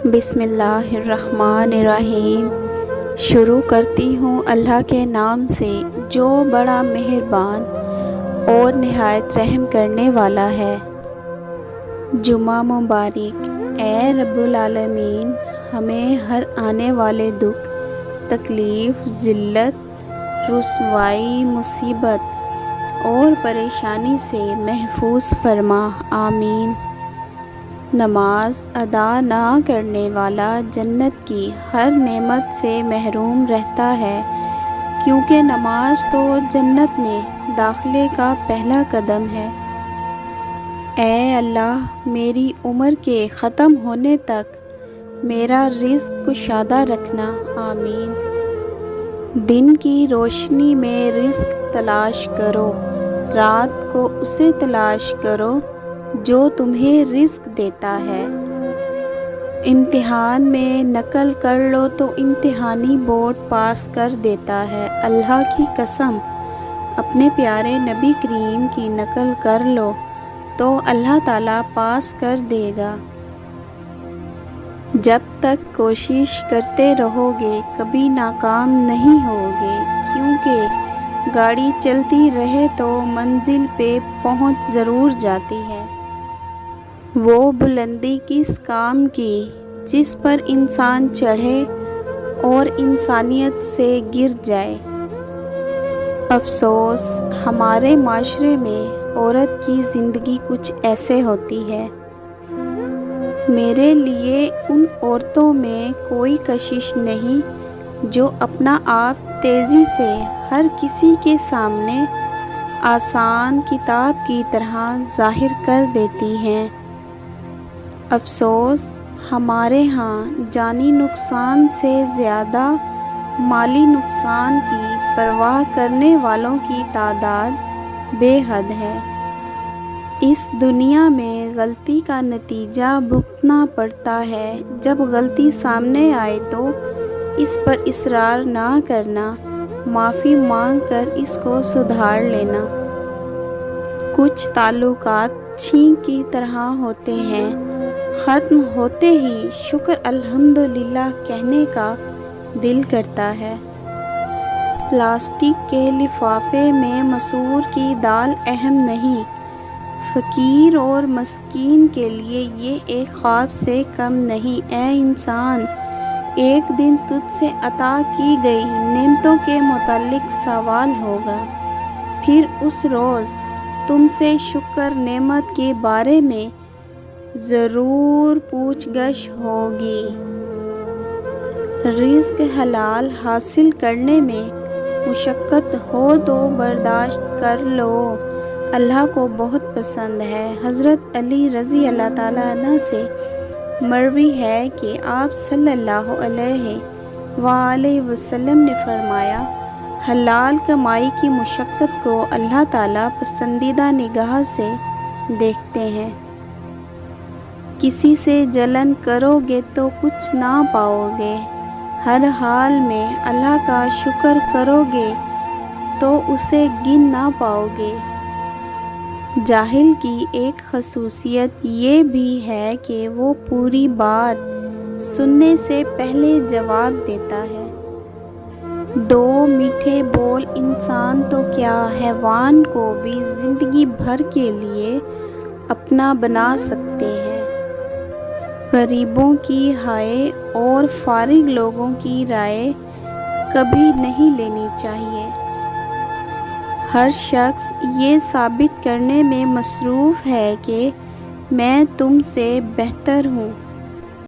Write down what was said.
بسم اللہ الرحمن الرحیم۔ شروع کرتی ہوں اللہ کے نام سے جو بڑا مہربان اور نہایت رحم کرنے والا ہے۔ جمعہ مبارک۔ اے رب العالمین، ہمیں ہر آنے والے دکھ، تکلیف، ذلت، رسوائی، مصیبت اور پریشانی سے محفوظ فرما، آمین۔ نماز ادا نہ کرنے والا جنت کی ہر نعمت سے محروم رہتا ہے، کیونکہ نماز تو جنت میں داخلے کا پہلا قدم ہے۔ اے اللہ، میری عمر کے ختم ہونے تک میرا رزق کشادہ رکھنا، آمین۔ دن کی روشنی میں رزق تلاش کرو، رات کو اسے تلاش کرو جو تمہیں رزق دیتا ہے۔ امتحان میں نقل کر لو تو امتحانی بورڈ پاس کر دیتا ہے۔ اللہ کی قسم، اپنے پیارے نبی کریم کی نقل کر لو تو اللہ تعالیٰ پاس کر دے گا۔ جب تک کوشش کرتے رہو گے کبھی ناکام نہیں ہوگے، کیونکہ گاڑی چلتی رہے تو منزل پہ پہنچ ضرور جاتی ہے۔ وہ بلندی کس کام کی جس پر انسان چڑھے اور انسانیت سے گر جائے۔ افسوس، ہمارے معاشرے میں عورت کی زندگی کچھ ایسے ہوتی ہے۔ میرے لیے ان عورتوں میں کوئی کشش نہیں جو اپنا آپ تیزی سے ہر کسی کے سامنے آسان کتاب کی طرح ظاہر کر دیتی ہیں۔ افسوس، ہمارے ہاں جانی نقصان سے زیادہ مالی نقصان کی پرواہ کرنے والوں کی تعداد بے حد ہے۔ اس دنیا میں غلطی کا نتیجہ بھگتنا پڑتا ہے۔ جب غلطی سامنے آئے تو اس پر اصرار نہ کرنا، معافی مانگ کر اس کو سدھار لینا۔ کچھ تعلقات چھینک کی طرح ہوتے ہیں، ختم ہوتے ہی شکر الحمدللہ کہنے کا دل کرتا ہے۔ پلاسٹک کے لفافے میں مسور کی دال اہم نہیں، فقیر اور مسکین کے لیے یہ ایک خواب سے کم نہیں۔ اے انسان، ایک دن تجھ سے عطا کی گئی نعمتوں کے متعلق سوال ہوگا، پھر اس روز تم سے شکر نعمت کے بارے میں ضرور پوچھ گچھ ہوگی۔ رزق حلال حاصل کرنے میں مشقت ہو تو برداشت کر لو، اللہ کو بہت پسند ہے۔ حضرت علی رضی اللہ تعالیٰ عنہ سے مروی ہے کہ آپ صلی اللہ علیہ وآلہ وسلم نے فرمایا، حلال کمائی کی مشقت کو اللہ تعالیٰ پسندیدہ نگاہ سے دیکھتے ہیں۔ کسی سے جلن کرو گے تو کچھ نہ پاؤ گے، ہر حال میں اللہ کا شکر کرو گے تو اسے گن نہ پاؤ گے۔ جاہل کی ایک خصوصیت یہ بھی ہے کہ وہ پوری بات سننے سے پہلے جواب دیتا ہے۔ دو میٹھے بول انسان تو کیا حیوان کو بھی زندگی بھر کے لیے اپنا بنا سکتے ہیں۔ غریبوں کی ہائے اور فارغ لوگوں کی رائے کبھی نہیں لینی چاہیے۔ ہر شخص یہ ثابت کرنے میں مصروف ہے کہ میں تم سے بہتر ہوں۔